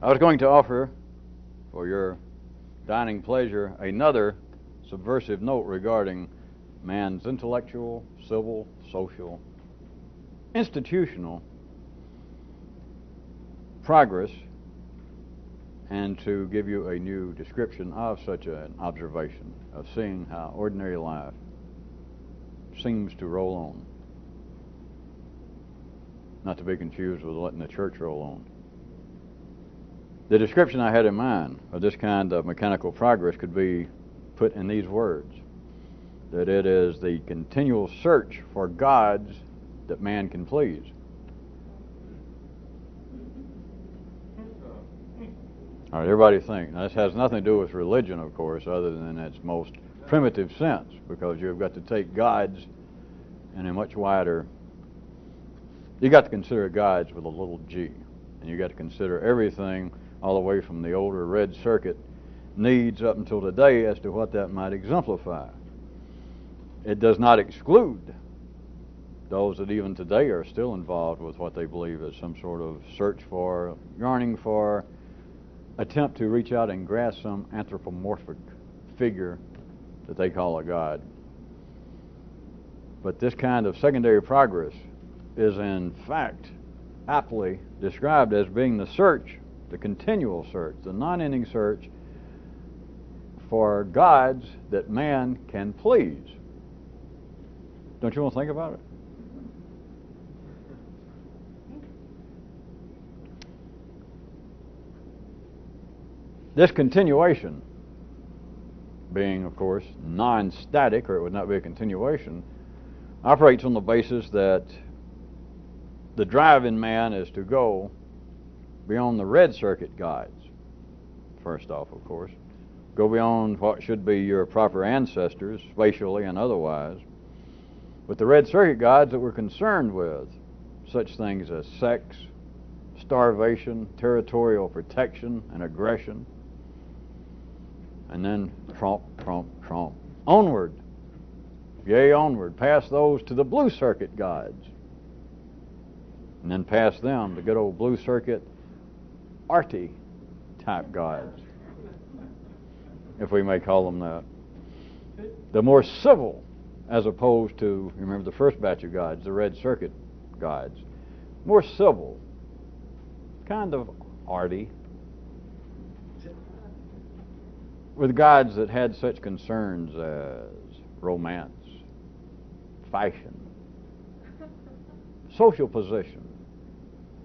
I was going to offer, for your dining pleasure, another subversive note regarding man's intellectual, civil, social, institutional progress, and to give you a new description of such an observation, of seeing how ordinary life seems to roll on. Not to be confused with letting the church roll on. The description I had in mind of this kind of mechanical progress could be put in these words: that it is the continual search for gods that man can please. All right, everybody think. Now, this has nothing to do with religion, of course, other than in its most primitive sense, because you've got to take gods in a much wider... You got to consider gods with a little g, and you got to consider everything all the way from the older red circuit needs up until today as to what that might exemplify. It does not exclude those that even today are still involved with what they believe is some sort of search for, yearning for, attempt to reach out and grasp some anthropomorphic figure that they call a god. But this kind of secondary progress is in fact aptly described as being the search, the continual search, the non-ending search for gods that man can please. Don't you want to think about it? This continuation, being, of course, non-static, or it would not be a continuation, operates on the basis that the drive in man is to go beyond the red circuit gods, first off, of course. Go beyond what should be your proper ancestors, spatially and otherwise. But the red circuit gods that we're concerned with, such things as sex, starvation, territorial protection, and aggression, and then tromp, tromp, tromp, onward, yea, onward, past those to the blue circuit gods, and then past them, the good old blue circuit, arty type gods, if we may call them that. The more civil, as opposed to, remember the first batch of gods, the red circuit gods, more civil, kind of arty, with gods that had such concerns as romance, fashion, social position,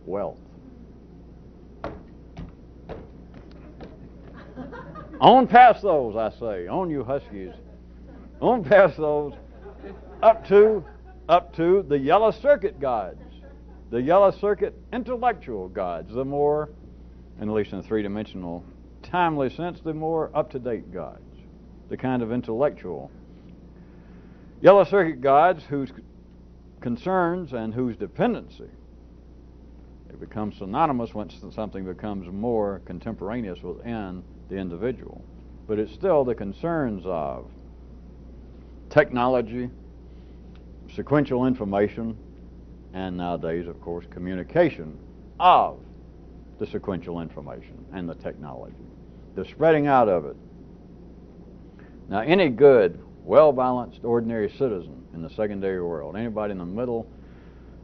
wealth. On past those, I say, on you huskies, on past those, up to the yellow circuit gods, the yellow circuit intellectual gods, the more, and at least in a three-dimensional, timely sense, the more up-to-date gods, the kind of intellectual yellow circuit gods whose concerns and whose dependency, it becomes synonymous when something becomes more contemporaneous within the individual. But it's still the concerns of technology, sequential information, and nowadays, of course, communication of the sequential information and the technology, the spreading out of it. Now, any good, well-balanced, ordinary citizen in the secondary world, anybody in the middle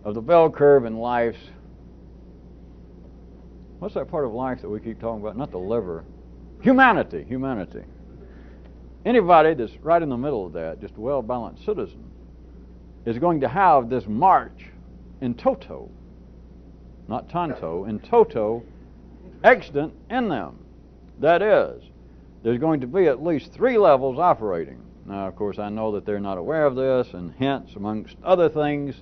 of the bell curve in life's, what's that part of life that we keep talking about? Not the liver. Humanity. Anybody that's right in the middle of that, just a well-balanced citizen, is going to have this march in toto, not tanto, in toto, extant in them. That is, there's going to be at least 3 levels operating. Now, of course, I know that they're not aware of this, and hence, amongst other things,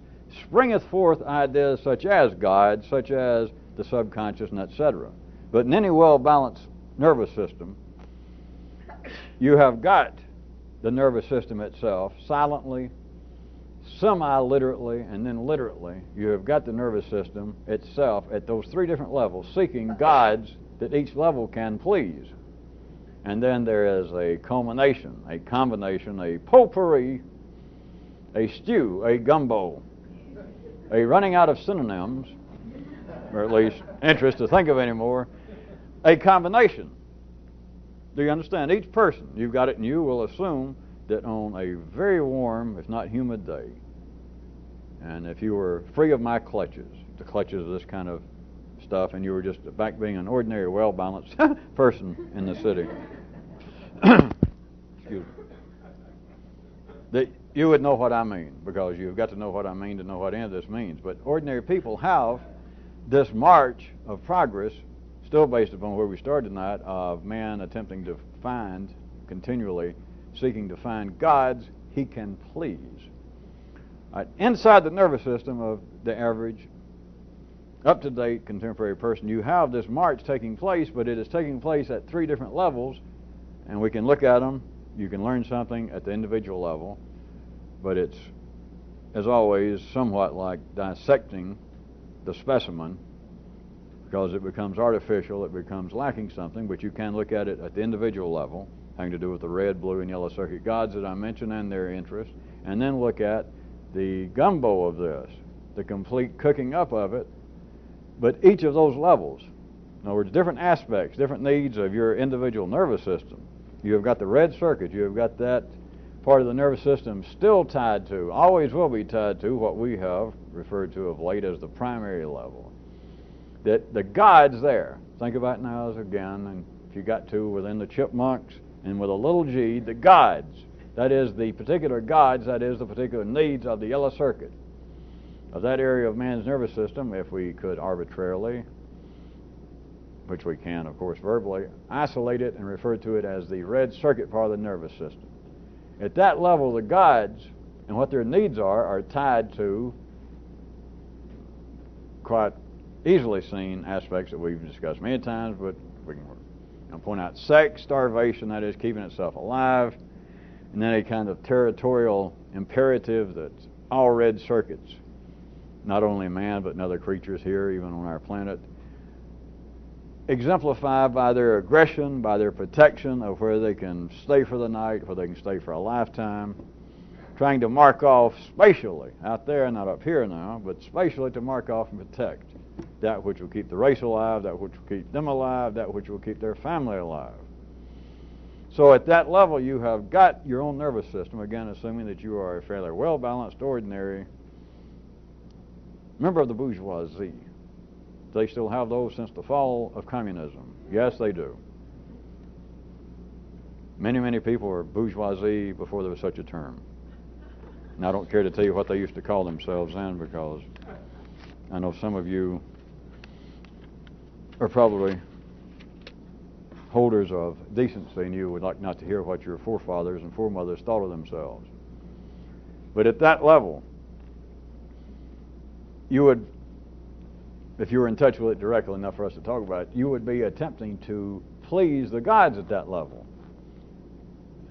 springeth forth ideas such as God, such as the subconscious, and etc. But in any well-balanced nervous system, you have got the nervous system itself silently, semi-literately, and then literately. You have got the nervous system itself at those 3 different levels, seeking gods that each level can please. And then there is a culmination, a combination, a potpourri, a stew, a gumbo, a running out of synonyms, or at least interest to think of anymore, a combination. Do you understand? Each person, you've got it in you, will assume that on a very warm, if not humid day, and if you were free of my clutches, the clutches of this kind of stuff, and you were just back being an ordinary, well-balanced person in the city, excuse me, that you would know what I mean, because you've got to know what I mean to know what any of this means. But ordinary people have this march of progress, still based upon where we started tonight, of man attempting to find, continually seeking to find gods he can please. Right. Inside the nervous system of the average, up-to-date contemporary person, you have this march taking place, but it is taking place at 3 different levels, and we can look at them. You can learn something at the individual level, but it's, as always, somewhat like dissecting the specimen, because it becomes artificial, it becomes lacking something, but you can look at it at the individual level, having to do with the red, blue, and yellow circuit gods that I mentioned and their interest, and then look at the gumbo of this, the complete cooking up of it, but each of those levels, in other words, different aspects, different needs of your individual nervous system. You have got the red circuit, you have got that part of the nervous system still tied to, always will be tied to, what we have referred to of late as the primary level. That the gods there, think about it now as again, and if you got to within the chipmunks, and with a little g, the gods, that is the particular gods, that is the particular needs of the yellow circuit, of that area of man's nervous system, if we could arbitrarily, which we can, of course, verbally, isolate it and refer to it as the red circuit part of the nervous system. At that level, the gods and what their needs are tied to quite easily seen aspects that we've discussed many times, but we can point out sex, starvation, that is keeping itself alive, and then a kind of territorial imperative that's all red circuits, not only man but in other creatures here, even on our planet, exemplified by their aggression, by their protection of where they can stay for the night, where they can stay for a lifetime, trying to mark off spatially, out there, not up here now, but spatially to mark off and protect that which will keep the race alive, that which will keep them alive, that which will keep their family alive. So at that level, you have got your own nervous system, again, assuming that you are a fairly well-balanced, ordinary member of the bourgeoisie. They still have those since the fall of communism. Yes, they do. Many, many people were bourgeoisie before there was such a term. And I don't care to tell you what they used to call themselves then, because I know some of you are probably holders of decency, and you would like not to hear what your forefathers and foremothers thought of themselves. But at that level, you would, if you were in touch with it directly enough for us to talk about it, you would be attempting to please the gods at that level.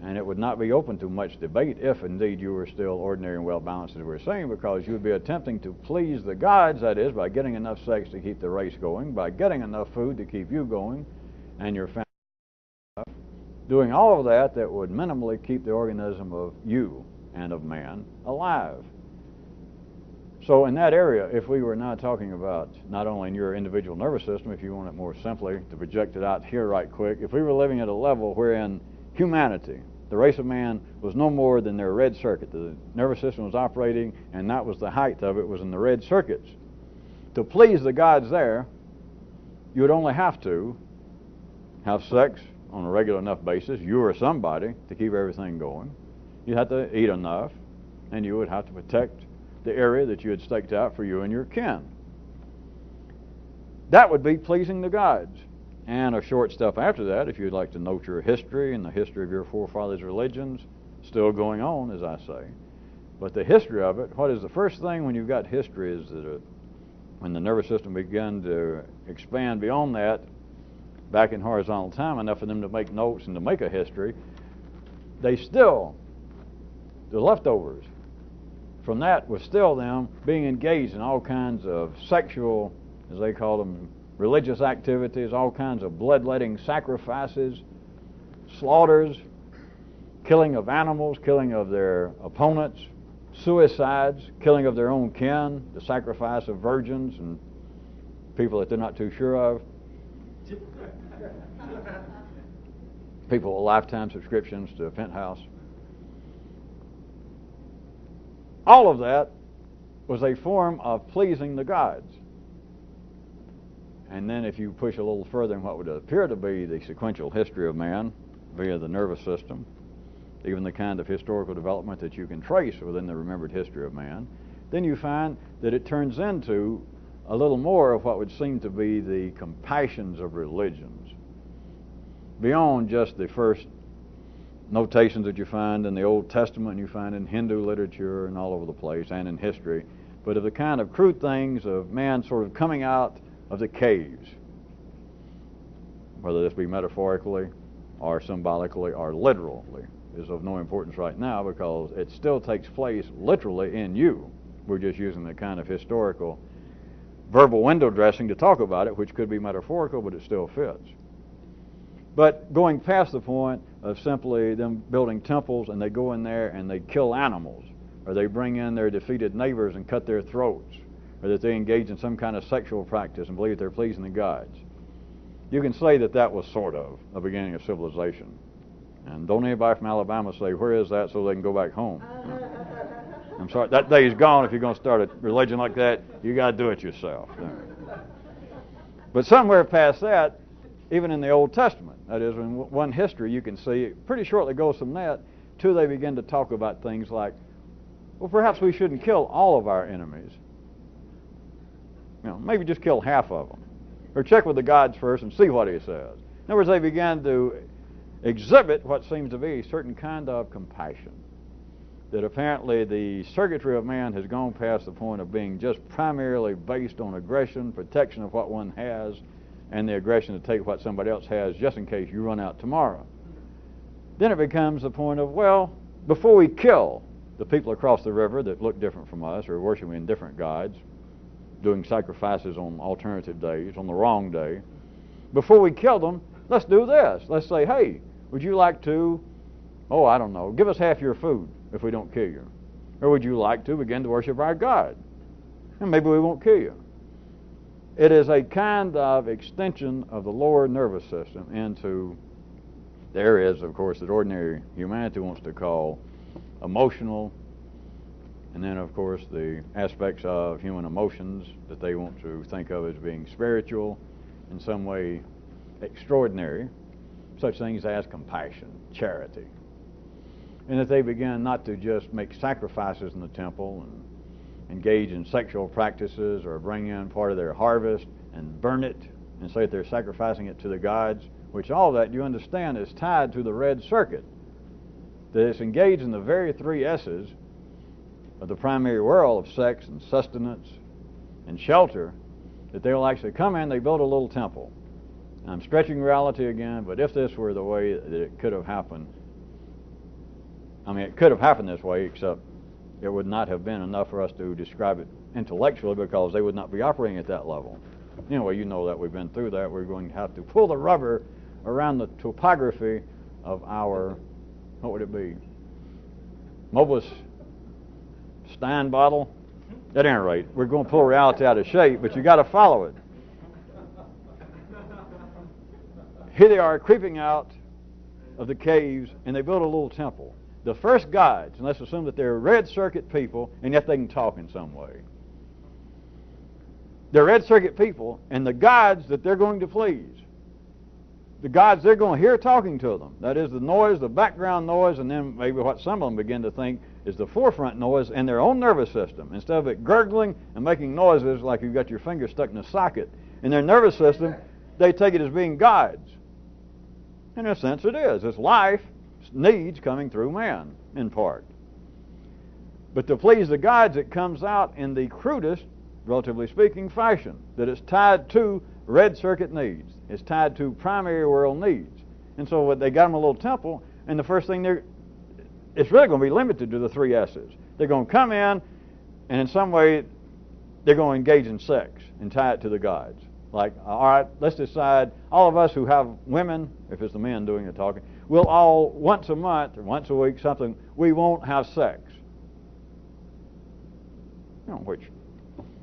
And it would not be open to much debate if indeed you were still ordinary and well-balanced, as we were saying, because you would be attempting to please the gods, that is, by getting enough sex to keep the race going, by getting enough food to keep you going and your family, doing all of that that would minimally keep the organism of you and of man alive. So in that area, if we were now talking about not only in your individual nervous system, if you want it more simply to project it out here right quick, if we were living at a level wherein humanity, the race of man, was no more than their red circuit, the nervous system was operating, and that was the height of it, was in the red circuits. To please the gods there, you would only have to have sex on a regular enough basis, you or somebody, to keep everything going. You'd have to eat enough, and you would have to protect the area that you had staked out for you and your kin. That would be pleasing the gods. And a short step after that, if you'd like to note your history and the history of your forefathers' religions, still going on, as I say. But the history of it, what is the first thing when you've got history is that when the nervous system began to expand beyond that, back in horizontal time, enough for them to make notes and to make a history, they still, the leftovers from that was still them being engaged in all kinds of sexual, as they call them, religious activities, all kinds of bloodletting sacrifices, slaughters, killing of animals, killing of their opponents, suicides, killing of their own kin, the sacrifice of virgins and people that they're not too sure of. People with lifetime subscriptions to a penthouse. All of that was a form of pleasing the gods. And then if you push a little further in what would appear to be the sequential history of man via the nervous system, even the kind of historical development that you can trace within the remembered history of man, then you find that it turns into a little more of what would seem to be the compassions of religions. Beyond just the first notations that you find in the Old Testament and you find in Hindu literature and all over the place and in history, but of the kind of crude things of man sort of coming out of the caves, whether this be metaphorically or symbolically or literally, is of no importance right now because it still takes place literally in you. We're just using the kind of historical verbal window dressing to talk about it, which could be metaphorical, but it still fits. But going past the point of simply them building temples and they go in there and they kill animals, or they bring in their defeated neighbors and cut their throats, or that they engage in some kind of sexual practice and believe they're pleasing the gods, you can say that that was sort of a beginning of civilization. And don't anybody from Alabama say, where is that, so they can go back home. I'm sorry, that day is gone. If you're going to start a religion like that, you got to do it yourself. But somewhere past that, even in the Old Testament, that is, in one history, you can see it pretty shortly goes from that to they begin to talk about things like, well, perhaps we shouldn't kill all of our enemies. You know, maybe just kill half of them. Or check with the gods first and see what he says. In other words, they began to exhibit what seems to be a certain kind of compassion. That apparently the circuitry of man has gone past the point of being just primarily based on aggression, protection of what one has, and the aggression to take what somebody else has just in case you run out tomorrow. Then it becomes the point of, well, before we kill the people across the river that look different from us or worshiping different gods, doing sacrifices on alternative days, on the wrong day, before we kill them, let's do this. Let's say, hey, would you like to, oh, I don't know, give us half your food if we don't kill you? Or would you like to begin to worship our God? And maybe we won't kill you. It is a kind of extension of the lower nervous system into the areas, of course, that ordinary humanity wants to call emotional, and then, of course, the aspects of human emotions that they want to think of as being spiritual, in some way extraordinary, such things as compassion, charity. And that they begin not to just make sacrifices in the temple and engage in sexual practices or bring in part of their harvest and burn it and say that they're sacrificing it to the gods, which all that, you understand, is tied to the red circuit. That it's engaged in the very three S's of the primary world of sex and sustenance and shelter, that they will actually come in, they build a little temple. I'm stretching reality again, but if this were the way that it could have happened, I mean, it could have happened this way, except it would not have been enough for us to describe it intellectually because they would not be operating at that level. Anyway, you know that we've been through that. We're going to have to pull the rubber around the topography of our, what would it be? Mobius Stein bottle? At any rate, we're going to pull reality out of shape, but you got to follow it. Here they are creeping out of the caves, and they build a little temple. The first gods, and let's assume that they're red circuit people, and yet they can talk in some way. They're red circuit people, and the gods that they're going to please, the gods they're going to hear talking to them, that is the noise, the background noise, and then maybe what some of them begin to think is the forefront noise in their own nervous system. Instead of it gurgling and making noises like you've got your finger stuck in a socket, in their nervous system, they take it as being gods. In a sense it is. It's life needs coming through man, in part. But to please the gods, it comes out in the crudest, relatively speaking, fashion, that it's tied to red circuit needs. It's tied to primary world needs. And so they got them a little temple, and the first thing it's really going to be limited to the three S's. They're going to come in, and in some way, they're going to engage in sex and tie it to the gods. Like, all right, let's decide, all of us who have women, if it's the men doing the talking, we'll all, once a month or once a week, something, we won't have sex. You know, which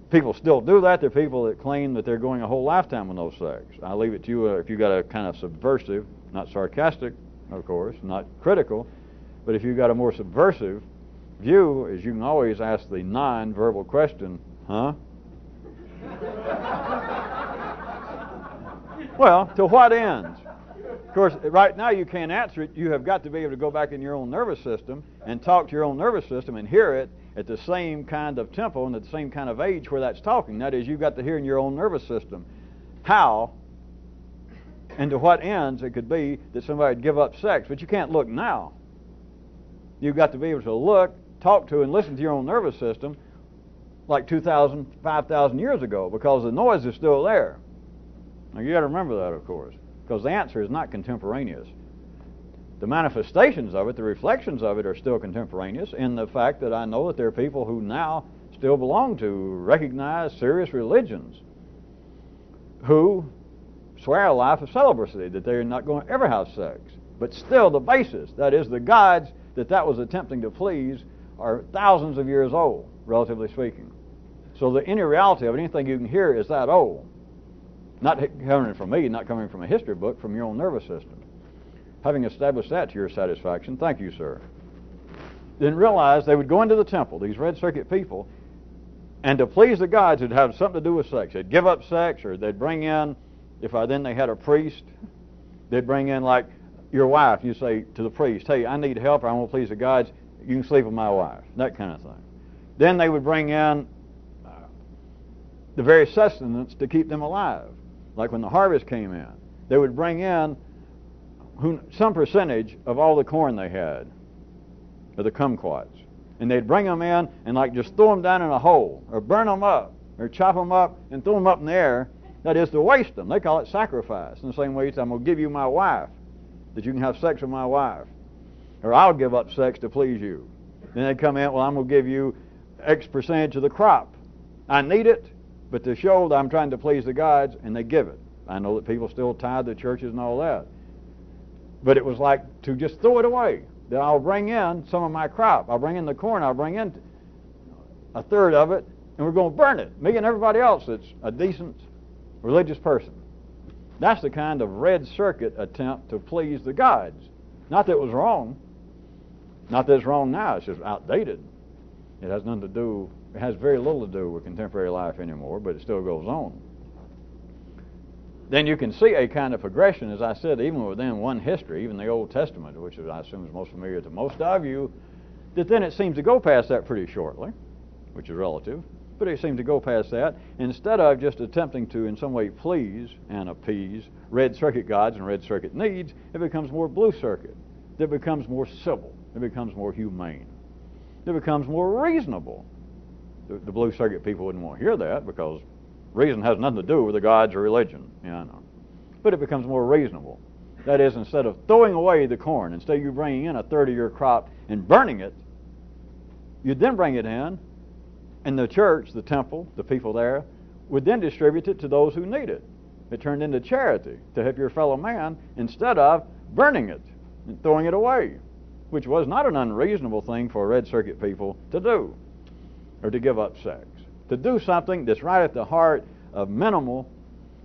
people still do that. There are people that claim that they're going a whole lifetime with no sex. I leave it to you if you got a kind of subversive, not sarcastic, of course, not critical, but if you've got a more subversive view, is you can always ask the non-verbal question, huh? Well, to what ends? Of course, right now you can't answer it. You have got to be able to go back in your own nervous system and talk to your own nervous system and hear it at the same kind of tempo and at the same kind of age where that's talking. That is, you've got to hear in your own nervous system how and to what ends it could be that somebody would give up sex. But you can't look now. You've got to be able to look, talk to, and listen to your own nervous system like 2,000, 5,000 years ago, because the noise is still there. Now, you got to remember that, of course, because the answer is not contemporaneous. The manifestations of it, the reflections of it, are still contemporaneous in the fact that I know that there are people who now still belong to recognized serious religions who swear a life of celibacy, that they're not going to ever have sex. But still the basis, that is, the gods that was attempting to please, are thousands of years old, relatively speaking. So the inner reality of it, anything you can hear, is that old. Not coming from me, not coming from a history book, from your own nervous system. Having established that to your satisfaction, thank you, sir. Then realize they would go into the temple, these red circuit people, and to please the gods, it'd have something to do with sex. They'd give up sex, or they'd bring in, then they had a priest, they'd bring in like your wife. You say to the priest, hey, I need help, or I want to please the gods, you can sleep with my wife, that kind of thing. Then they would bring in the very sustenance to keep them alive. Like when the harvest came in, they would bring in some percentage of all the corn they had, or the kumquats. And they'd bring them in and like just throw them down in a hole, or burn them up, or chop them up and throw them up in the air. That is, to waste them. They call it sacrifice. In the same way, I'm going to give you my wife, that you can have sex with my wife. Or I'll give up sex to please you. Then they'd come in, well, I'm going to give you X percentage of the crop. I need it, but to show that I'm trying to please the gods, and they give it. I know that people still tithe to churches and all that. But it was like to just throw it away. That I'll bring in some of my crop. I'll bring in the corn. I'll bring in a third of it, and we're going to burn it. Me and everybody else that's a decent religious person. That's the kind of red circuit attempt to please the gods. Not that it was wrong. Not that it's wrong now. It's just outdated. It has nothing to do. It has very little to do with contemporary life anymore, but it still goes on. Then you can see a kind of progression, as I said, even within one history, even the Old Testament, which I assume is most familiar to most of you, that then it seems to go past that pretty shortly, which is relative, but it seems to go past that. Instead of just attempting to, in some way, please and appease red circuit gods and red circuit needs, it becomes more blue circuit. It becomes more civil. It becomes more humane. It becomes more reasonable. The blue circuit people wouldn't want to hear that, because reason has nothing to do with the gods or religion. Yeah, I know. But it becomes more reasonable. That is, instead of throwing away the corn, instead of you bringing in a third of your crop and burning it, you then bring it in, and the church, the temple, the people there, would then distribute it to those who need it. It turned into charity to help your fellow man instead of burning it and throwing it away, which was not an unreasonable thing for red circuit people to do, or to give up sex. To do something that's right at the heart of minimal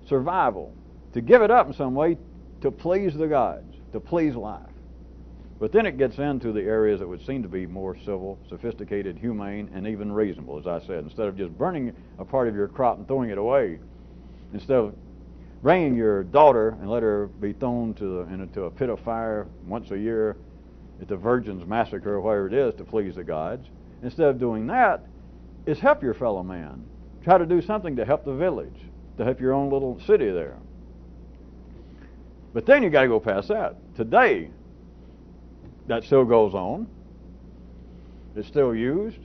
survival, to give it up in some way to please the gods, to please life. But then it gets into the areas that would seem to be more civil, sophisticated, humane, and even reasonable, as I said. Instead of just burning a part of your crop and throwing it away, instead of bringing your daughter and let her be thrown into a pit of fire once a year at the Virgin's Massacre or whatever it is to please the gods, instead of doing that, is help your fellow man. Try to do something to help the village, to help your own little city there. But then you got to go past that. Today, that still goes on. It's still used.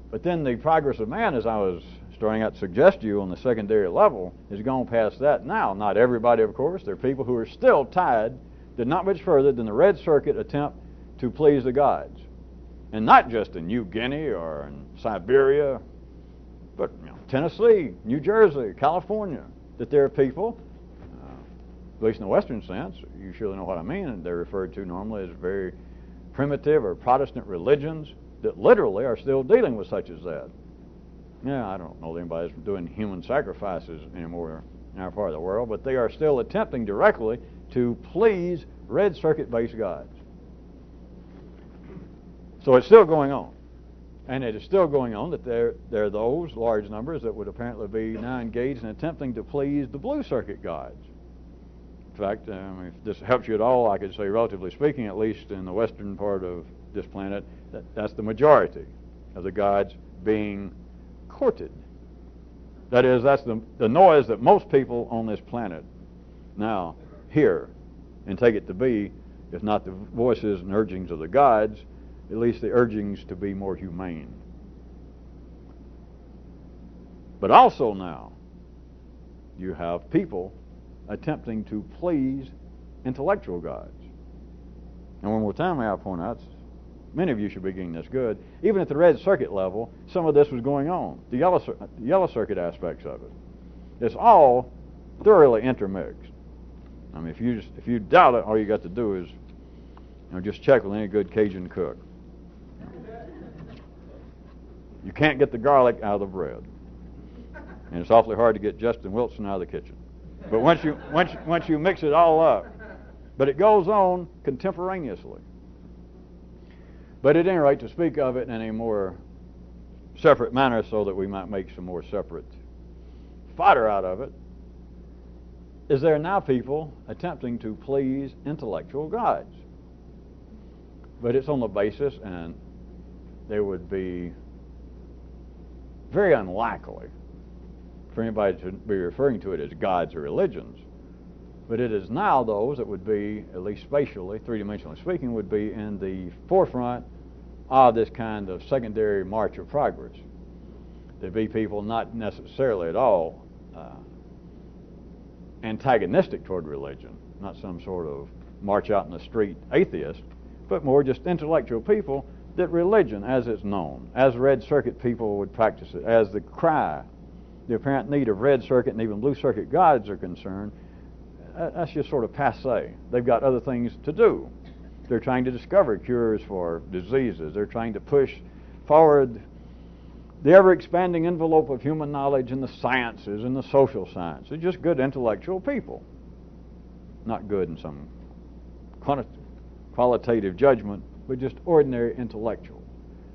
But then the progress of man, as I was starting out to suggest to you on the secondary level, has gone past that now. Not everybody, of course. There are people who are still tied to not much further than the red circuit attempt to please the gods. And not just in New Guinea or in Siberia, but Tennessee, New Jersey, California, that there are people, at least in the Western sense, you surely know what I mean, and they're referred to normally as very primitive or Protestant religions that literally are still dealing with such as that. Yeah, I don't know that anybody's doing human sacrifices anymore in our part of the world, but they are still attempting directly to please red circuit-based gods. So it's still going on. And it is still going on that there are those large numbers that would apparently be now engaged in attempting to please the blue circuit gods. In fact, if this helps you at all, I could say, relatively speaking, at least in the western part of this planet, that's the majority of the gods being courted. That is, that's the noise that most people on this planet now hear and take it to be, if not the voices and urgings of the gods, at least the urgings to be more humane. But also now, you have people attempting to please intellectual gods. And one more time, I point out, many of you should be getting this good. Even at the red circuit level, some of this was going on. The yellow circuit aspects of it. It's all thoroughly intermixed. I mean, if you doubt it, all you got to do is just check with any good Cajun cook. You can't get the garlic out of the bread, and it's awfully hard to get Justin Wilson out of the kitchen. But once you mix it all up, but it goes on contemporaneously. But at any rate, to speak of it in a more separate manner, so that we might make some more separate fodder out of it, is there are now people attempting to please intellectual gods. But it's on the basis, and they would be very unlikely for anybody to be referring to it as gods or religions. But it is now those that would be, at least spatially, three-dimensionally speaking, would be in the forefront of this kind of secondary march of progress. There'd be people not necessarily at all antagonistic toward religion, not some sort of march out in the street atheist, but more just intellectual people that religion, as it's known, as red circuit people would practice it, as the cry, the apparent need of red circuit and even blue circuit gods are concerned, that's just sort of passé. They've got other things to do. They're trying to discover cures for diseases. They're trying to push forward the ever-expanding envelope of human knowledge in the sciences and the social sciences. They're just good intellectual people. Not good in some qualitative judgment, but just ordinary intellectual.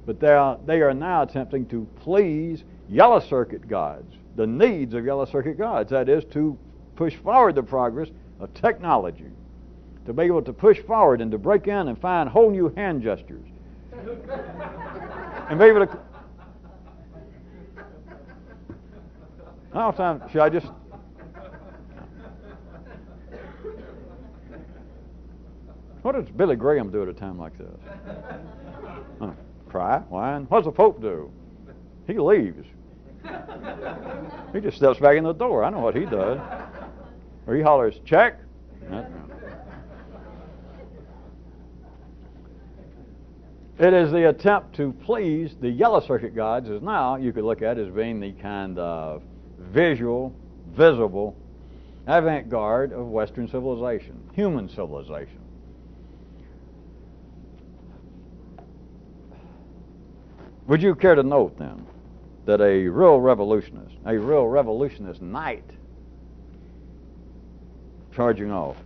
But they are now attempting to please yellow circuit gods, the needs of yellow circuit gods. That is, to push forward the progress of technology, to be able to push forward and to break in and find whole new hand gestures. And be able to... How time should I just... What does Billy Graham do at a time like this? Cry, whine. What does the Pope do? He leaves. He just steps back in the door. I know what he does. Or he hollers, check. It is the attempt to please the yellow circuit gods, as now you could look at as being the kind of visual, visible avant-garde of Western civilization, human civilization. Would you care to note, then, that a real revolutionist knight charging off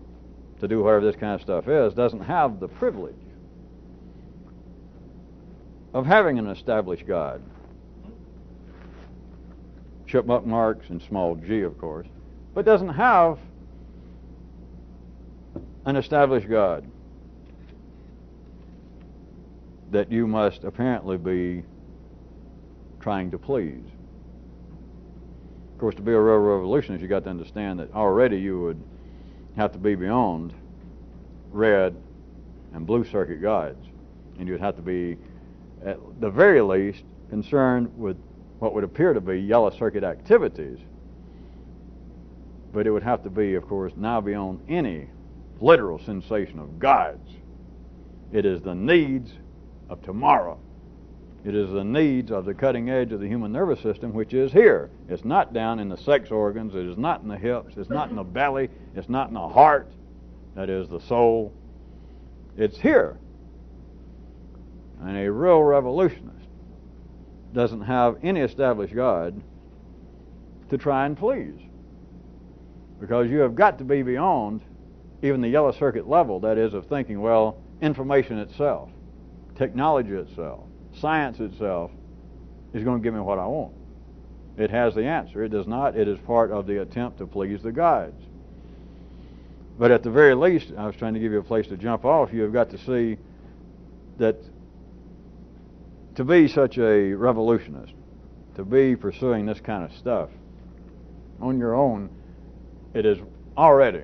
to do whatever this kind of stuff is, doesn't have the privilege of having an established God. Chipmunk marks and small g, of course, but doesn't have an established God that you must apparently be trying to please. Of course, to be a real revolutionist, you got to understand that already you would have to be beyond red and blue circuit gods, and you'd have to be, at the very least, concerned with what would appear to be yellow circuit activities. But it would have to be, of course, now beyond any literal sensation of gods. It is the needs of tomorrow. It is the needs of the cutting edge of the human nervous system, which is here. It's not down in the sex organs. It is not in the hips. It's not in the belly. It's not in the heart. That is the soul. It's here. And a real revolutionist doesn't have any established God to try and please. Because you have got to be beyond even the yellow circuit level, that is, of thinking, well, information itself, technology itself, science itself is going to give me what I want. It has the answer. It does not. It is part of the attempt to please the gods. But at the very least, I was trying to give you a place to jump off, you have got to see that to be such a revolutionist, to be pursuing this kind of stuff on your own, it is already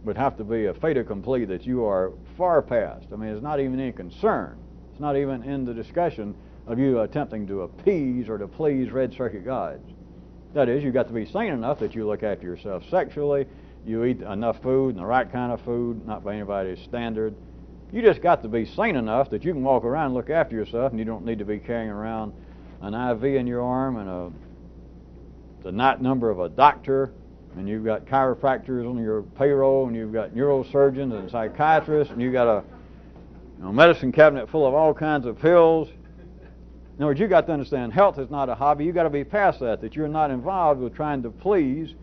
would have to be a fait accompli that you are far past. I mean, it's not even any concern. It's not even in the discussion of you attempting to appease or to please red circuit gods. That is, you've got to be sane enough that you look after yourself sexually, you eat enough food and the right kind of food, not by anybody's standard. You just got to be sane enough that you can walk around and look after yourself, and you don't need to be carrying around an IV in your arm and the night number of a doctor, and you've got chiropractors on your payroll, and you've got neurosurgeons and psychiatrists, and you've got a medicine cabinet full of all kinds of pills. In other words, you've got to understand health is not a hobby. You've got to be past that you're not involved with trying to please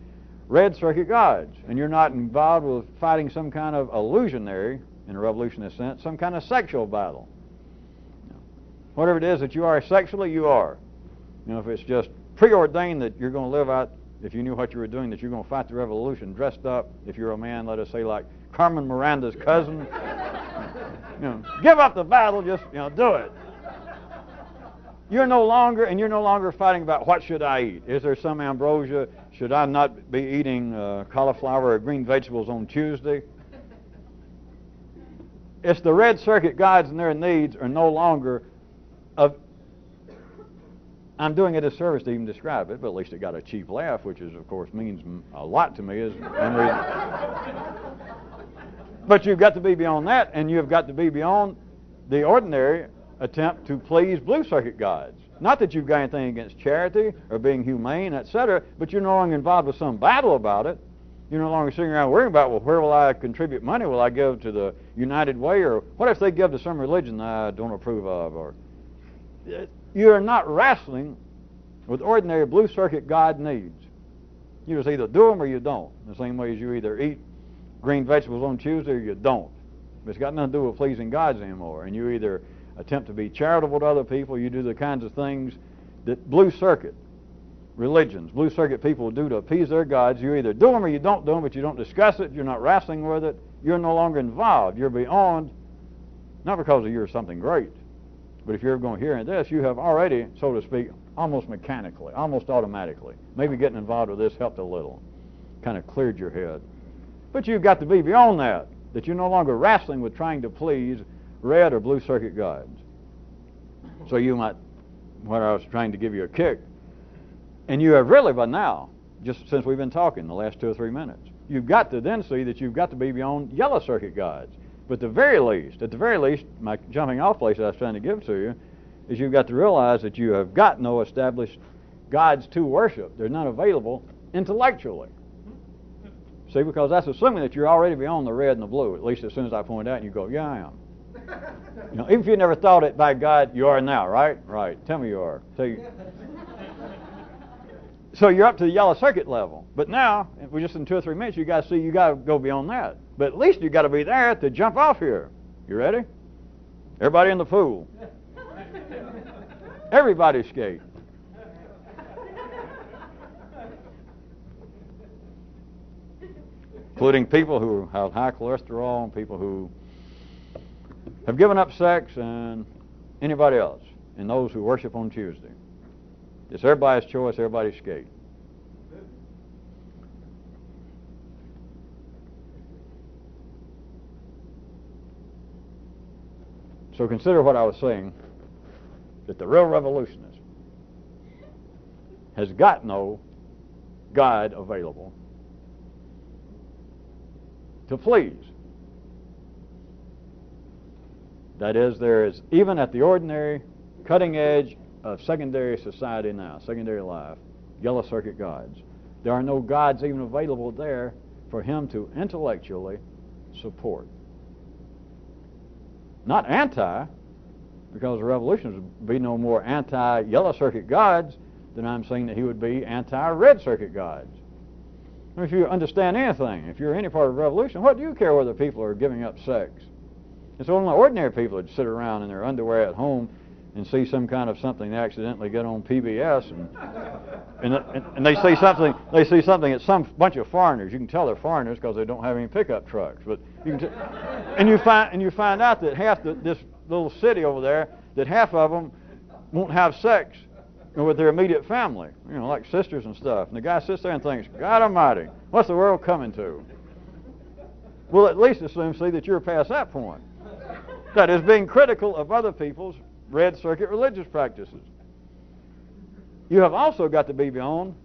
red circuit gods, and you're not involved with fighting some kind of illusionary, in a revolutionist sense, some kind of sexual battle. Whatever it is that you are sexually, you are. If it's just preordained that you're going to live out, if you knew what you were doing, that you're going to fight the revolution dressed up, if you're a man, let us say like Carmen Miranda's cousin, give up the battle, just do it. You're no longer fighting about what should I eat. Is there some ambrosia? Should I not be eating cauliflower or green vegetables on Tuesday? It's the red circuit gods and their needs are no longer of. I'm doing a disservice to even describe it, but at least it got a cheap laugh, which is, of course, means a lot to me. But you've got to be beyond that, and you've got to be beyond the ordinary attempt to please blue circuit gods. Not that you've got anything against charity or being humane, etc., but you're no longer involved with some battle about it. You're no longer sitting around worrying about, well, where will I contribute money? Will I give to the United Way? Or what if they give to some religion I don't approve of? Or you're not wrestling with ordinary blue circuit God needs. You just either do them or you don't. The same way as you either eat green vegetables on Tuesday or you don't. It's got nothing to do with pleasing gods anymore. And you either attempt to be charitable to other people, you do the kinds of things that blue circuit religions, blue circuit people do to appease their gods. You either do them or you don't do them, but you don't discuss it, you're not wrestling with it, you're no longer involved. You're beyond, not because you're something great, but if you're going to hear this, you have already, so to speak, almost mechanically, almost automatically, maybe getting involved with this helped a little, kind of cleared your head. But you've got to be beyond that you're no longer wrestling with trying to please red or blue circuit gods. So you might, what I was trying to give you a kick, and you have really by now, just since we've been talking the last 2 or 3 minutes, you've got to then see that you've got to be beyond yellow circuit gods. But at the very least, my jumping off place I was trying to give to you is you've got to realize that you have got no established gods to worship. They're not available intellectually. See, because that's assuming that you're already beyond the red and the blue, at least as soon as I point out and you go, yeah, I am. Even if you never thought it by God, you are now, right? Right. Tell me you are. So you're up to the yellow circuit level. But now, we're just in 2 or 3 minutes, you got to go beyond that. But at least you got to be there to jump off here. You ready? Everybody in the pool. Everybody skate. Including people who have high cholesterol and people who have given up sex and anybody else, and those who worship on Tuesday. It's everybody's choice, everybody skate. So consider what I was saying, that the real revolutionist has got no God available to please. That is, there is, even at the ordinary cutting edge of secondary society now, secondary life, yellow circuit gods, there are no gods even available there for him to intellectually support. Not anti, because the revolutionists would be no more anti-yellow circuit gods than I'm saying that he would be anti-red circuit gods. If you understand anything, if you're any part of the revolution, what do you care whether people are giving up sex? It's only ordinary people that sit around in their underwear at home and see some kind of something they accidentally get on PBS, and they see something. They see something at some bunch of foreigners. You can tell they're foreigners because they don't have any pickup trucks. But you can and you find out that half this little city over there, that half of them won't have sex with their immediate family, like sisters and stuff. And the guy sits there and thinks, God Almighty, what's the world coming to? Well, at least assume, see, that you're past that point. That is being critical of other people's red circuit religious practices. You have also got to be beyond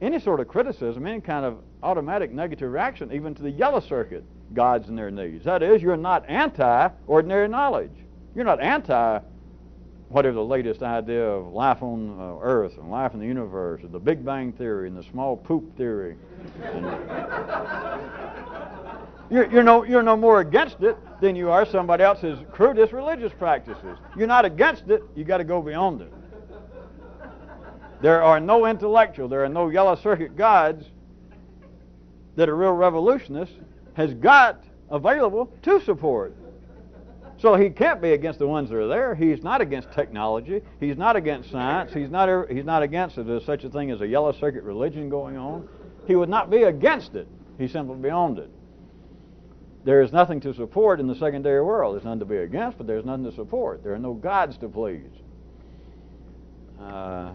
any sort of criticism, any kind of automatic negative reaction, even to the yellow circuit gods and their needs. That is, you're not anti-ordinary knowledge. You're not anti whatever the latest idea of life on Earth and life in the universe, or the Big Bang Theory and the small poop theory. You're no more against it than you are somebody else's crudest religious practices. You're not against it. You got to go beyond it. There are no intellectual, there are no yellow circuit gods that a real revolutionist has got available to support. So he can't be against the ones that are there. He's not against technology. He's not against science. He's not against it. There's such a thing as a yellow circuit religion going on. He would not be against it. He's simply beyond it. There is nothing to support in the secondary world. There's none to be against, but there's nothing to support. There are no gods to please. To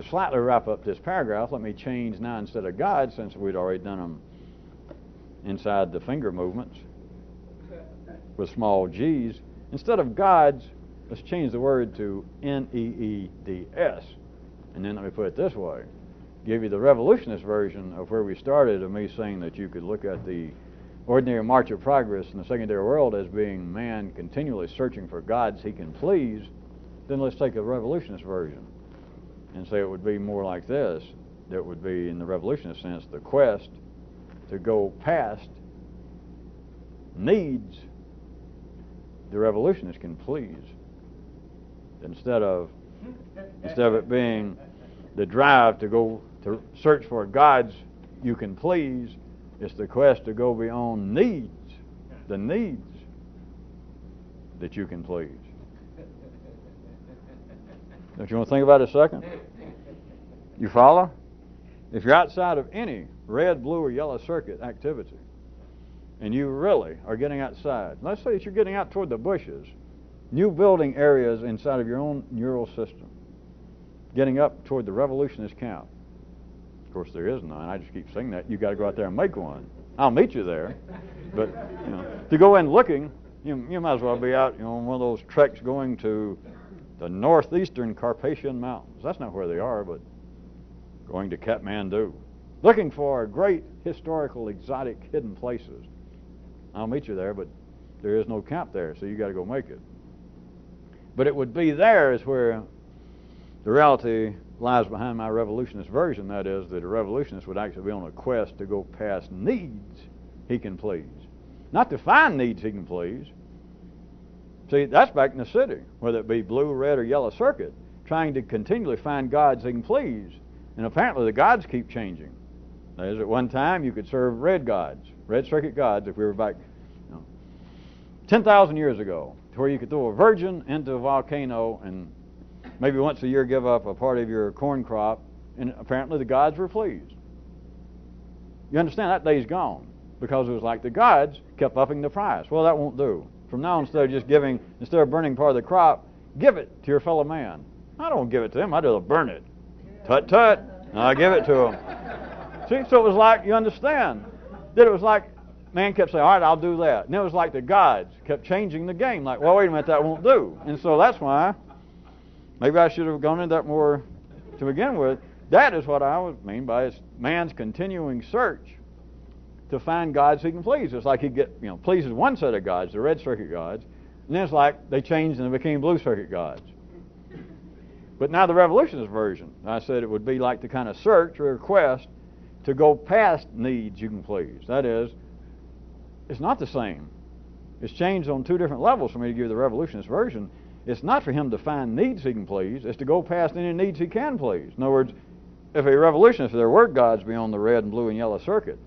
slightly wrap up this paragraph, let me change now, instead of gods, since we'd already done them inside the finger movements with small g's. Instead of gods, let's change the word to N-E-E-D-S. And then let me put it this way. Give you the revolutionist version of where we started, of me saying that you could look at the ordinary march of progress in the secondary world as being man continually searching for gods he can please. Then let's take a revolutionist version and say it would be more like this. That would be, in the revolutionist sense, the quest to go past needs the revolutionist can please. Instead of it being the drive to go to search for gods you can please, it's the quest to go beyond needs, the needs that you can please. Don't you want to think about it a second? You follow? If you're outside of any red, blue, or yellow circuit activity, and you really are getting outside, let's say that you're getting out toward the bushes, new building areas inside of your own neural system, getting up toward the revolutionist camp. Of course, there is none. I just keep saying that. You got to go out there and make one. I'll meet you there. But to go in looking, you might as well be out on one of those treks going to the northeastern Carpathian Mountains. That's not where they are, but going to Kathmandu, looking for great historical, exotic, hidden places. I'll meet you there, but there is no camp there, so you got to go make it. But it would be there is where the reality lies behind my revolutionist version. That is, that a revolutionist would actually be on a quest to go past needs he can please, not to find needs he can please. See, that's back in the city, whether it be blue, red, or yellow circuit, trying to continually find gods he can please. And apparently the gods keep changing. That is, at one time you could serve red gods, red circuit gods, if we were back 10,000 years ago, to where you could throw a virgin into a volcano and maybe once a year give up a part of your corn crop, and apparently the gods were pleased. You understand, that day's gone, because it was like the gods kept upping the price. Well, that won't do. From now on, instead of burning part of the crop, give it to your fellow man. I don't give it to him, I'd rather burn it. Tut tut, I give it to him. See, so it was like, you understand, that it was like man kept saying, all right, I'll do that. And it was like the gods kept changing the game, like, well, wait a minute, that won't do. And so that's why, maybe I should have gone into that more to begin with. That is what I would mean by man's continuing search to find gods he can please. It's like he pleases one set of gods, the red circuit gods, and then it's like they changed and they became blue circuit gods. But now the revolutionist version, I said it would be like the kind of search or quest to go past needs you can please. That is, it's not the same It's changed on two different levels for me to give you the revolutionist version. It's not for him to find needs he can please. It's to go past any needs he can please. In other words, if a revolutionist, if there were gods beyond the red and blue and yellow circuit,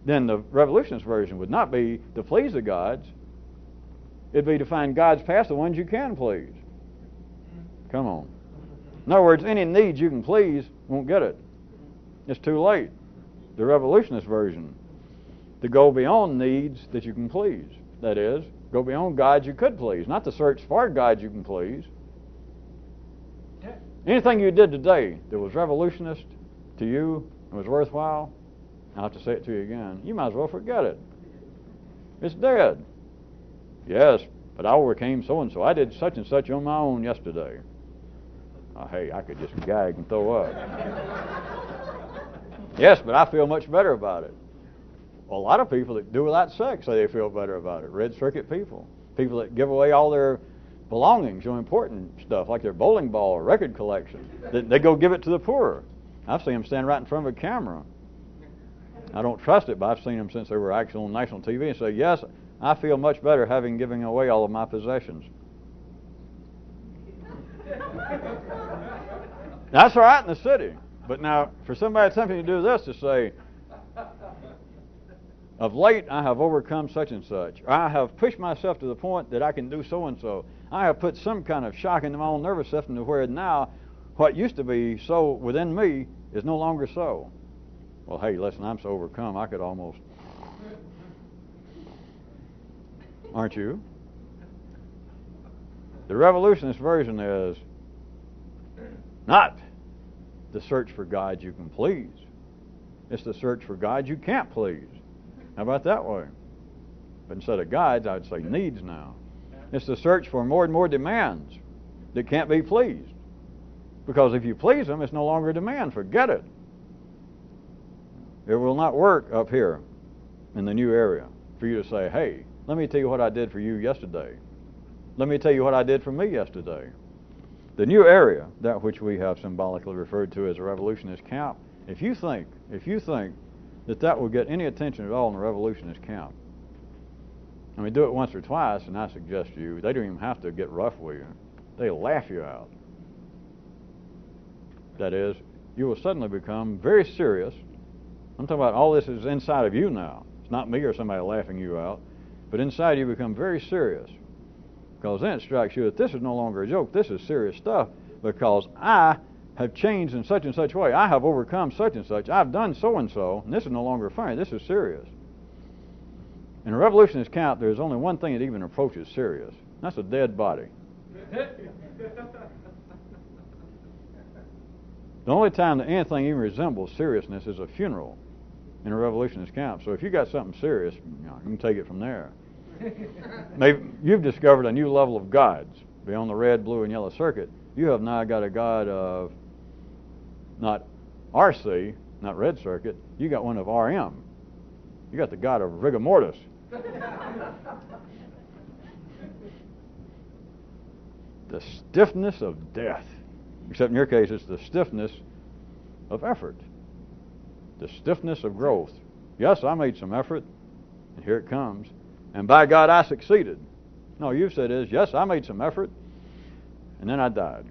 then the revolutionist version would not be to please the gods. It'd be to find gods past the ones you can please. Come on. In other words, any needs you can please won't get it. It's too late. The revolutionist version, to go beyond needs that you can please. That is, go beyond gods you could please, not to search for gods you can please. Anything you did today that was revolutionist to you and was worthwhile, I'll have to say it to you again, you might as well forget it. It's dead. Yes, but I overcame so-and-so. I did such and such on my own yesterday. Hey, I could just gag and throw up. Yes, but I feel much better about it. Well, a lot of people that do without sex say they feel better about it. Red circuit people. People that give away all their belongings, important stuff, like their bowling ball or record collection. They go give it to the poor. I've seen them stand right in front of a camera. I don't trust it, but I've seen them since they were actually on national TV and say, yes, I feel much better having given away all of my possessions. That's all right in the city. But now, for somebody attempting to do this, to say, of late I have overcome such and such, or I have pushed myself to the point that I can do so and so, I have put some kind of shock into my own nervous system to where now what used to be so within me is no longer so. Well, hey, listen, I'm so overcome I could almost... Aren't you? The revolutionist version is not the search for God you can please. It's the search for God you can't please. How about that way? But instead of gods, I'd say needs now. It's the search for more and more demands that can't be pleased. Because if you please them, it's no longer a demand. Forget it. It will not work up here in the new area for you to say, hey, let me tell you what I did for you yesterday. Let me tell you what I did for me yesterday. The new area, that which we have symbolically referred to as a revolutionist camp, if you think that will get any attention at all in the revolutionist camp, I mean, do it once or twice, and I suggest to you, they don't even have to get rough with you. They laugh you out. That is, you will suddenly become very serious. I'm talking about all this is inside of you now. It's not me or somebody laughing you out. But inside you become very serious. Because then it strikes you that this is no longer a joke. This is serious stuff. Because I have changed in such and such way. I have overcome such and such. I've done so and so. And this is no longer funny. This is serious. In a revolutionist camp, there's only one thing that even approaches serious. That's a dead body. The only time that anything even resembles seriousness is a funeral in a revolutionist camp. So if you got something serious, you can take it from there. Maybe you've discovered a new level of gods beyond the red, blue, and yellow circuit. You have now got a god of not RC, not red circuit. You got one of RM. You got the god of rigor mortis. The stiffness of death. Except in your case, it's the stiffness of effort. The stiffness of growth. Yes, I made some effort, and here it comes. And by God, I succeeded. No, you've said is, yes, I made some effort, and then I died.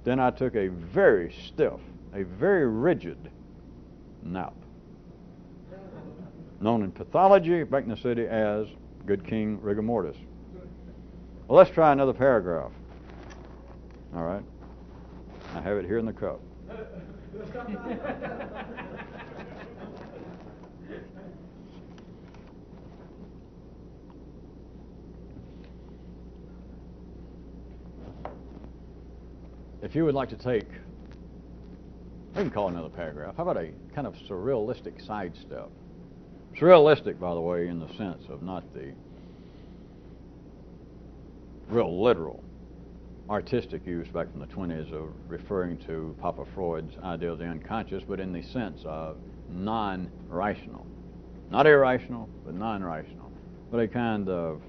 Then I took a very stiff, a very rigid nap. Known in pathology back in the city as good king rigor mortis. Well, let's try another paragraph. All right. I have it here in the cup. If you would like to take, we can call it another paragraph. How about a kind of surrealistic sidestep? Surrealistic, by the way, in the sense of not the real literal artistic use back from the 20s of referring to Papa Freud's idea of the unconscious, but in the sense of non-rational. Not irrational, but non-rational. But a kind of,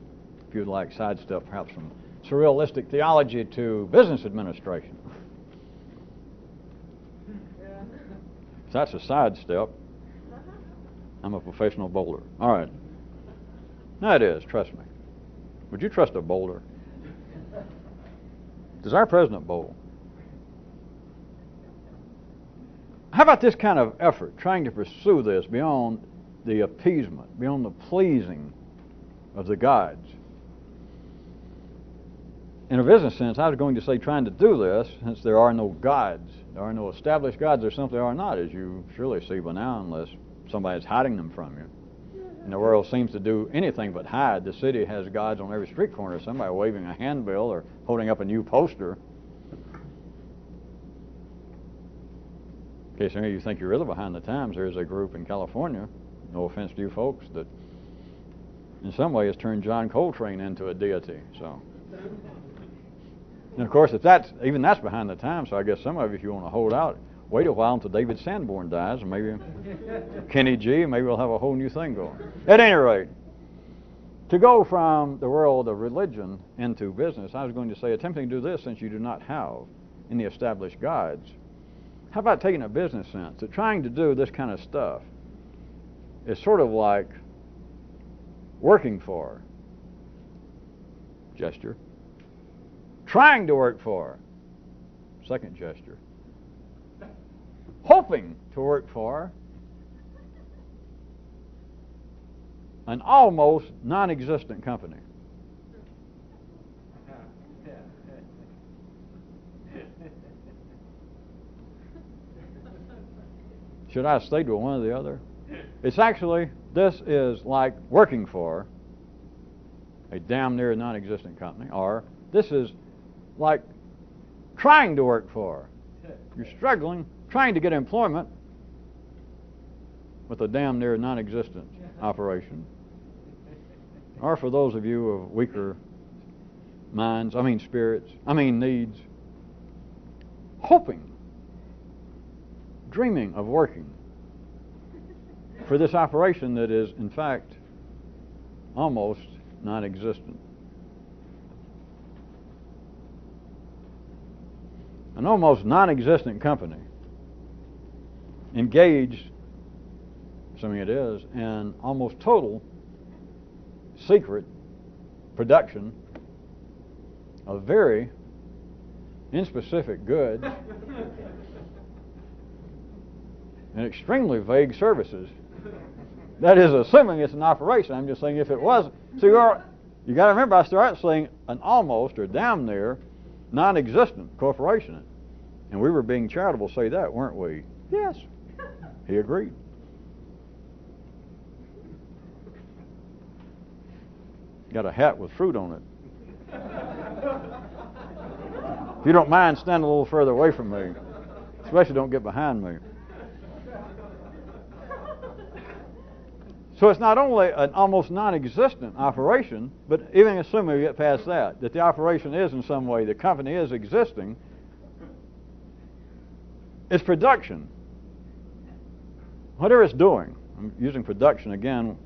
if you'd like, sidestep perhaps from surrealistic theology to business administration. So that's a sidestep. I'm a professional bowler. All right. No, it is, trust me. Would you trust a bowler? Does our president bowl? How about this kind of effort, trying to pursue this beyond the appeasement, beyond the pleasing of the gods? In a business sense, I was going to say trying to do this, since there are no gods, there are no established gods, there simply are not, as you surely see by now, unless somebody's hiding them from you. And the world seems to do anything but hide. The city has gods on every street corner, somebody waving a handbill or holding up a new poster. In case any of you think you're really behind the times, there's a group in California, no offense to you folks, that in some ways turned John Coltrane into a deity. So, and of course, if that's behind the times, so I guess some of you, if you want to hold out, wait a while until David Sanborn dies, and maybe Kenny G, maybe we'll have a whole new thing going. At any rate, to go from the world of religion into business, I was going to say, attempting to do this since you do not have any established gods. How about taking a business sense? That trying to do this kind of stuff is sort of like working for, gesture. Trying to work for, second gesture. Hoping to work for an almost non-existent company. Should I have stayed with one or the other? It's actually, this is like working for a damn near non-existent company, or this is like trying to work for. You're struggling, trying to get employment with a damn near non-existent operation. Or for those of you of weaker minds, spirits, needs, hoping, dreaming of working for this operation that is, in fact, almost non-existent. An almost non-existent company engaged, assuming it is, in almost total secret production of very inspecific goods and extremely vague services. That is, assuming it's an operation. I'm just saying if it was. So you got to remember, I started saying an almost or damn near non-existent corporation. And we were being charitable to say that, weren't we? Yes. He agreed. Got a hat with fruit on it. If you don't mind, stand a little further away from me. Especially don't get behind me. So it's not only an almost non-existent operation, but even assuming we get past that the operation is in some way, the company is existing, its production, whatever it's doing, I'm using production again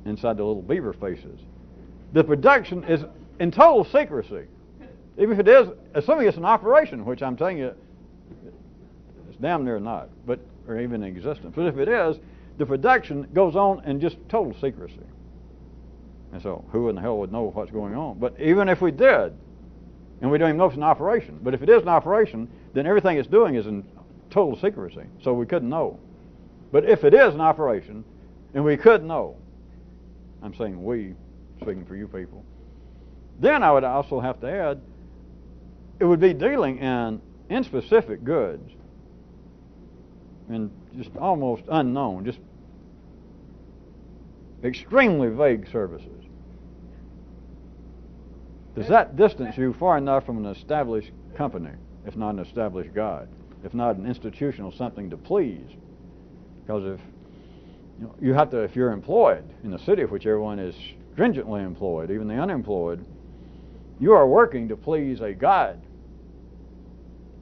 inside the little beaver faces, the production is in total secrecy. Even if it is, assuming it's an operation, which I'm telling you, it's damn near not, or even in existence. But if it is, the production goes on in just total secrecy. And so, who in the hell would know what's going on? But even if we did, and we don't even know if it's an operation, but if it is an operation, then everything it's doing is in total secrecy, so we couldn't know. But if it is an operation, and we could know, I'm saying we, speaking for you people, then I would also have to add, it would be dealing in inspecific goods, and just almost unknown, just extremely vague services. Does that distance you far enough from an established company, if not an established God, if not an institutional something to please? Because if you have to, if you're employed in the city, of which everyone is stringently employed, even the unemployed, you are working to please a God.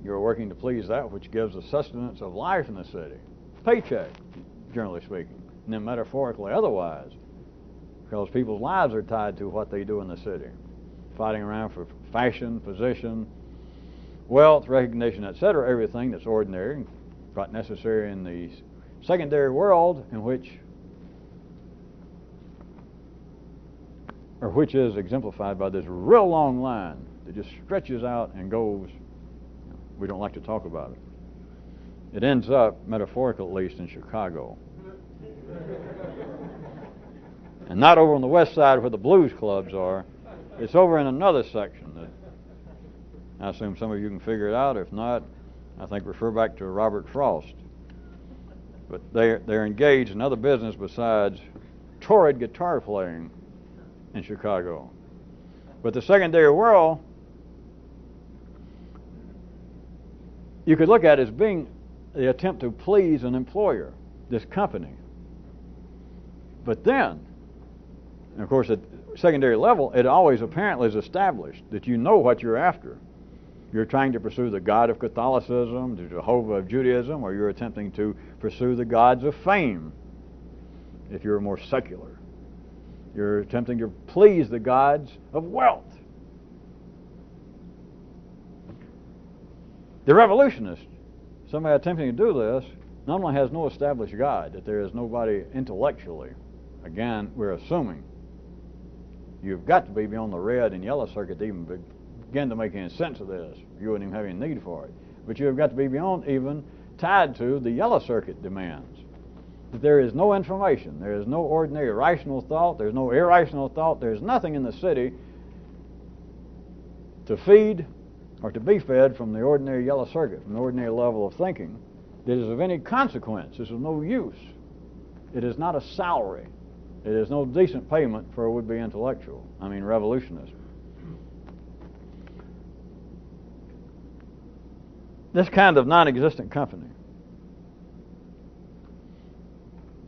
You're working to please that which gives the sustenance of life in the city. Paycheck, generally speaking, and then metaphorically otherwise, because people's lives are tied to what they do in the city, fighting around for fashion, position, wealth, recognition, etc., everything that's ordinary and quite necessary in the secondary world in which or which is exemplified by this real long line that just stretches out and goes. We don't like to talk about it. It ends up, metaphorical at least, in Chicago. And not over on the west side where the blues clubs are. It's over in another section that I assume some of you can figure it out. If not, I think refer back to Robert Frost. But they're engaged in other business besides torrid guitar playing in Chicago. But the secondary world, you could look at it as being the attempt to please an employer, this company. But then, and of course, at secondary level, it always apparently is established that you know what you're after. You're trying to pursue the God of Catholicism, the Jehovah of Judaism, or you're attempting to pursue the gods of fame, if you're more secular. You're attempting to please the gods of wealth. The revolutionist, somebody attempting to do this, not only has no established God, that there is nobody intellectually, again, we're assuming, you've got to be beyond the red and yellow circuit to even begin to make any sense of this. You wouldn't even have any need for it. But you have got to be beyond even tied to the yellow circuit demands. That there is no information. There is no ordinary rational thought. There's no irrational thought. There's nothing in the city to feed or to be fed from the ordinary yellow circuit, from the ordinary level of thinking, that is of any consequence. It's of no use. It is not a salary. It is no decent payment for a would-be intellectual. I mean, revolutionist. This kind of non-existent company,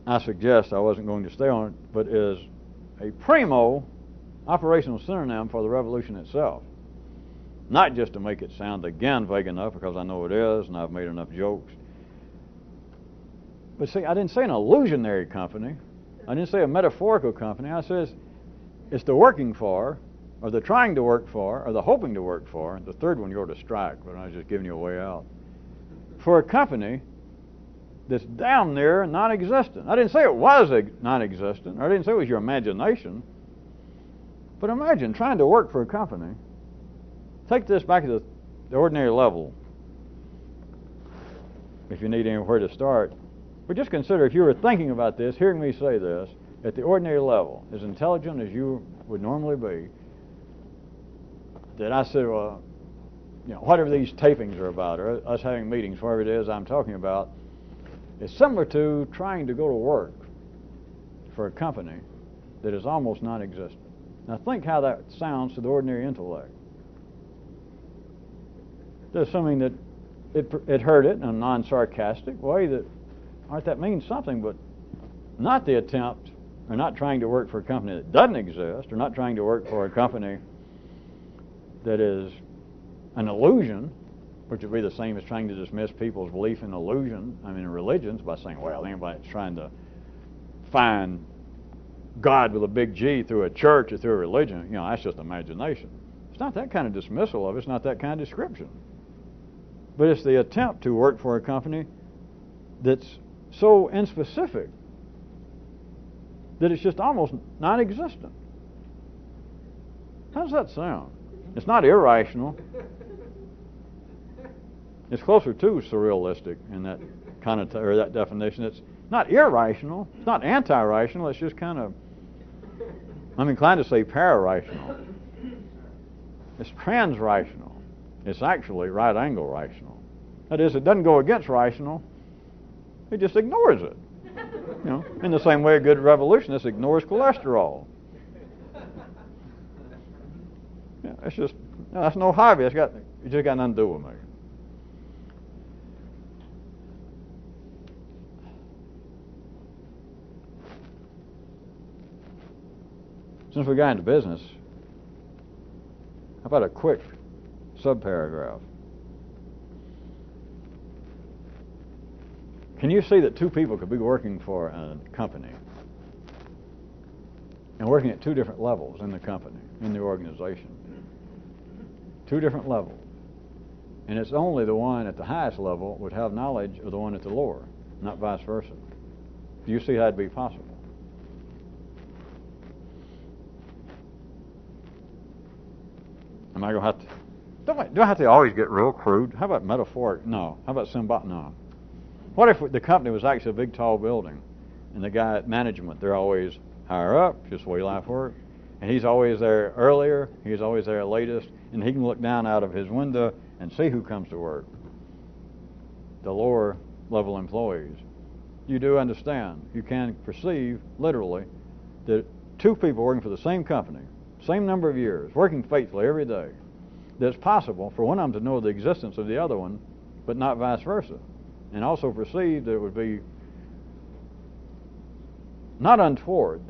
I suggest, I wasn't going to stay on it, but is a primo operational synonym for the revolution itself. Not just to make it sound again vague enough, because I know it is, and I've made enough jokes. But see, I didn't say an illusionary company. I didn't say a metaphorical company. I said it's the working for, or the trying to work for, or the hoping to work for. The third one you ought to strike, but I was just giving you a way out. For a company that's down there non-existent. I didn't say it was non-existent, or I didn't say it was your imagination. But imagine trying to work for a company. Take this back to the ordinary level, if you need anywhere to start. But just consider, if you were thinking about this, hearing me say this, at the ordinary level, as intelligent as you would normally be, that I said, well, whatever these tapings are about, or us having meetings, whatever it is I'm talking about, is similar to trying to go to work for a company that is almost non-existent. Now think how that sounds to the ordinary intellect. Assuming that it heard it in a non-sarcastic way, that, all right, that means something, but not the attempt, or not trying to work for a company that doesn't exist, or not trying to work for a company that is an illusion, which would be the same as trying to dismiss people's belief in illusion, in religions, by saying, well, anybody's trying to find God with a big G through a church or through a religion, that's just imagination. It's not that kind of dismissal of it. It's not that kind of description. But it's the attempt to work for a company that's so inspecific that it's just almost non-existent. How does that sound? It's not irrational. It's closer to surrealistic in that or that definition. It's not irrational. It's not anti-rational. It's just kind of, I'm inclined to say para-rational. It's trans-rational. It's actually right-angle rational. That is, it doesn't go against rational. It just ignores it. In the same way a good revolutionist ignores cholesterol. It's just, that's no hobby. It just got nothing to do with me. Since we got into business, how about a quick subparagraph? Can you see that two people could be working for a company and working at two different levels in the company, in the organization? Two different levels. And it's only the one at the highest level would have knowledge of the one at the lower, not vice versa. Do you see how that'd be possible? Am I going to have to? Do I have to always get real crude? How about metaphoric? No. How about symbolic? No. What if the company was actually a big, tall building, and the guy at management, they're always higher up, just the way life works, and he's always there earlier, he's always there latest, and he can look down out of his window and see who comes to work. The lower level employees. You do understand, you can perceive, literally, that two people working for the same company, same number of years, working faithfully every day, that it's possible for one of them to know the existence of the other one, but not vice versa. And also perceive that it would be not untoward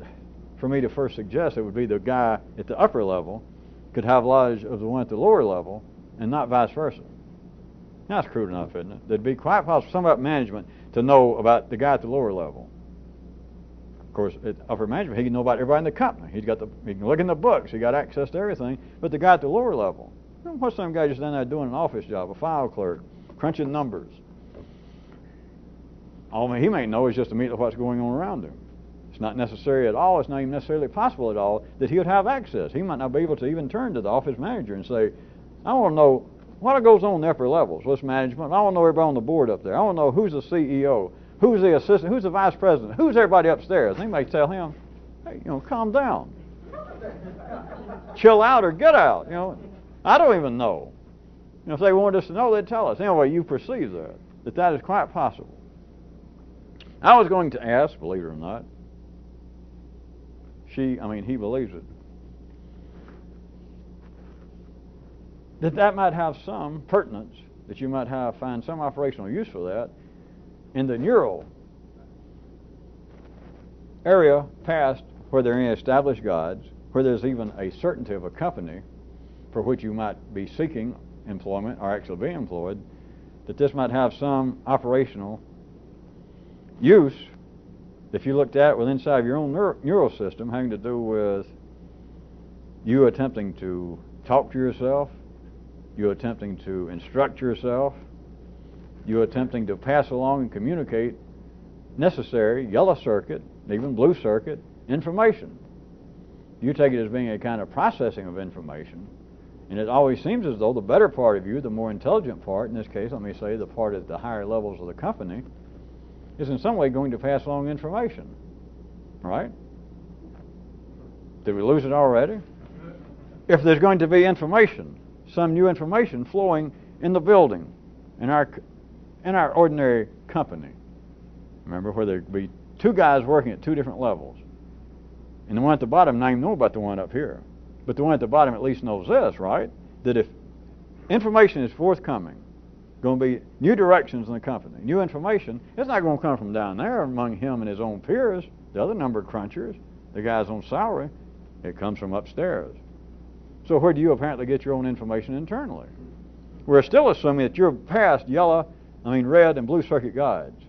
for me to first suggest it would be the guy at the upper level could have knowledge of the one at the lower level and not vice versa. That's crude enough, isn't it? It'd be quite possible for somebody at management to know about the guy at the lower level. Of course, at upper management, he can know about everybody in the company. He can look in the books. He got access to everything. But the guy at the lower level, what's some guy just down there doing an office job, a file clerk, crunching numbers? All he may know is just immediately what's going on around him. It's not necessary at all. It's not even necessarily possible at all that he would have access. He might not be able to even turn to the office manager and say, I want to know what goes on in the upper levels. What's management? I want to know everybody on the board up there. I want to know who's the CEO, who's the assistant, who's the vice president, who's everybody upstairs. And they may tell him, hey, calm down. Chill out or get out. I don't even know. If they wanted us to know, they'd tell us. Anyway, you perceive that is quite possible. I was going to ask, believe it or not, he believes it, that might have some pertinence, that you might find some operational use for that in the neural area past where there are any established gods, where there's even a certainty of a company for which you might be seeking employment or actually being employed, that this might have some operational use if you looked at within inside of your own neural system, having to do with you attempting to talk to yourself, you attempting to instruct yourself, you attempting to pass along and communicate necessary yellow circuit, even blue circuit, information. You take it as being a kind of processing of information, and it always seems as though the better part of you, the more intelligent part, in this case, let me say the part at the higher levels of the company, is in some way going to pass along information. Right? Did we lose it already? If there's going to be information, some new information flowing in the building, in our ordinary company. Remember, where there'd be two guys working at two different levels. And the one at the bottom not even know about the one up here. But the one at the bottom at least knows this, right? That if information is forthcoming, going to be new directions in the company, new information, it's not going to come from down there among him and his own peers, the other number crunchers, the guys on salary. It comes from upstairs. So where do you apparently get your own information internally? We're still assuming that you're past red and blue circuit guides.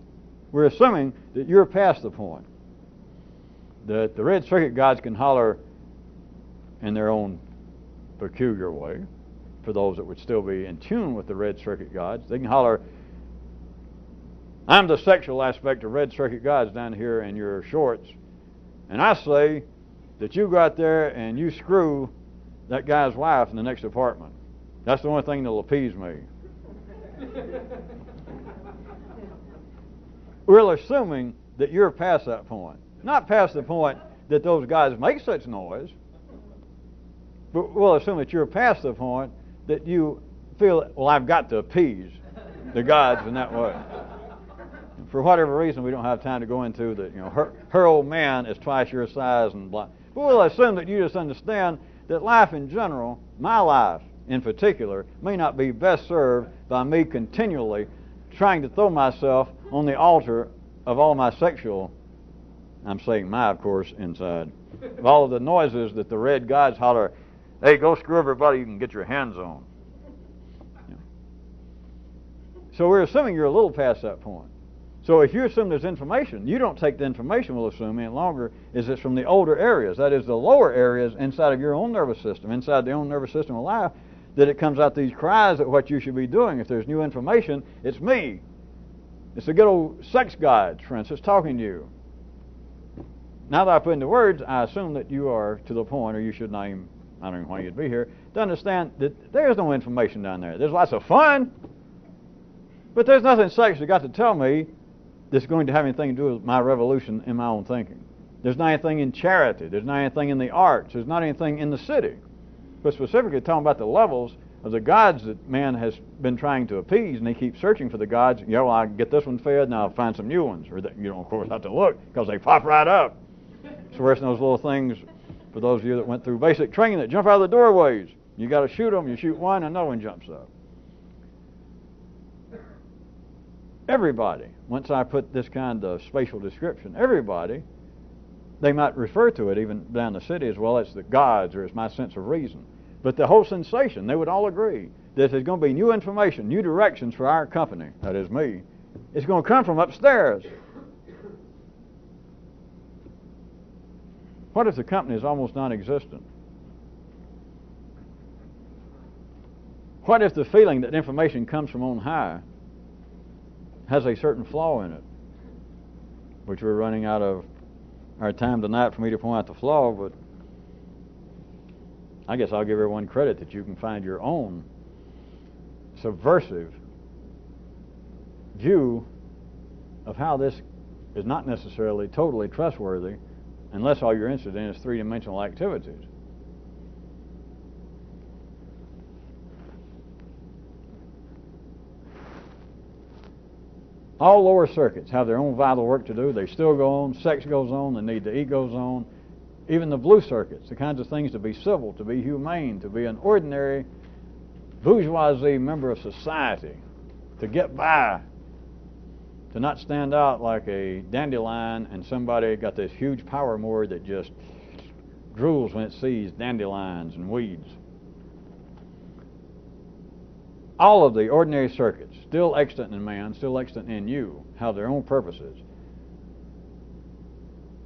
We're assuming that you're past the point that the red circuit guides can holler in their own peculiar way. For those that would still be in tune with the red circuit guides, they can holler, I'm the sexual aspect of red circuit guides down here in your shorts, and I say that you go out there and you screw that guy's wife in the next apartment. That's the only thing that'll appease me. We're assuming that you're past that point. Not past the point that those guys make such noise, but we'll assume that you're past the point that you feel, well, I've got to appease the gods in that way. For whatever reason, we don't have time to go into that. Her old man is twice your size and blah. But we'll assume that you just understand that life in general, my life in particular, may not be best served by me continually trying to throw myself on the altar of all my sexual, I'm saying my, of course, inside, of all of the noises that the red gods holler, hey, go screw everybody you can get your hands on. So we're assuming you're a little past that point. So if you assume there's information, you don't take the information, we'll assume, any longer is it's from the older areas. That is, the lower areas inside of your own nervous system, inside the own nervous system of life, that it comes out these cries at what you should be doing. If there's new information, it's me. It's the good old sex guides, for instance, talking to you. Now that I put into words, I assume that you are to the point, or you should not even I don't know why you'd be here, to understand that there's no information down there. There's lots of fun, but there's nothing sexually got to tell me that's going to have anything to do with my revolution in my own thinking. There's not anything in charity. There's not anything in the arts. There's not anything in the city. But specifically talking about the levels of the gods that man has been trying to appease, and he keeps searching for the gods. Yeah, well, I can get this one fed, now I'll find some new ones. Or that, you don't, of course, have to look, because they pop right up. It's worse than those little things, for those of you that went through basic training, that jump out of the doorways. You got to shoot them. You shoot one, and another one jumps up. Everybody, once I put this kind of spatial description, everybody, they might refer to it even down the city as well as the gods, or it's my sense of reason. But the whole sensation, they would all agree that there's going to be new information, new directions for our company, that is me. It's going to come from upstairs. What if the company is almost non-existent? What if the feeling that information comes from on high has a certain flaw in it? Which we're running out of our time tonight for me to point out the flaw, but I guess I'll give everyone credit that you can find your own subversive view of how this is not necessarily totally trustworthy unless all you're interested in is three-dimensional activities. All lower circuits have their own vital work to do. They still go on. Sex goes on. The need to eat goes on. Even the blue circuits, the kinds of things to be civil, to be humane, to be an ordinary bourgeoisie member of society, to get by, to not stand out like a dandelion and somebody got this huge power mower that just drools when it sees dandelions and weeds. All of the ordinary circuits, still extant in man, still extant in you, have their own purposes.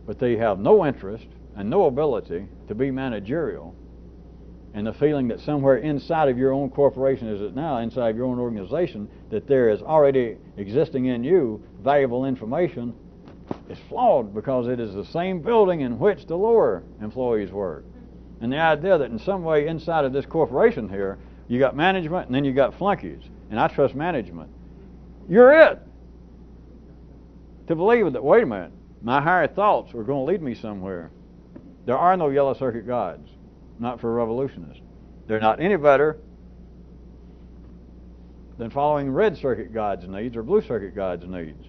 But they have no interest and no ability to be managerial. And the feeling that somewhere inside of your own corporation, as it now, inside of your own organization, that there is already existing in you valuable information is flawed, because it is the same building in which the lower employees work. And the idea that in some way inside of this corporation here, you got management and then you got flunkies, and I trust management. You're it. To believe that, wait a minute, my higher thoughts are going to lead me somewhere. There are no yellow circuit gods, not for a revolutionist. They're not any better than following red circuit gods' needs or blue circuit gods' needs.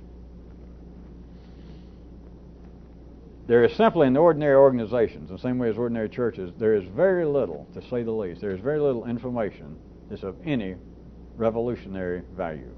There is simply in the ordinary organizations, the same way as ordinary churches, there is very little, to say the least, there is very little information that's of any revolutionary value.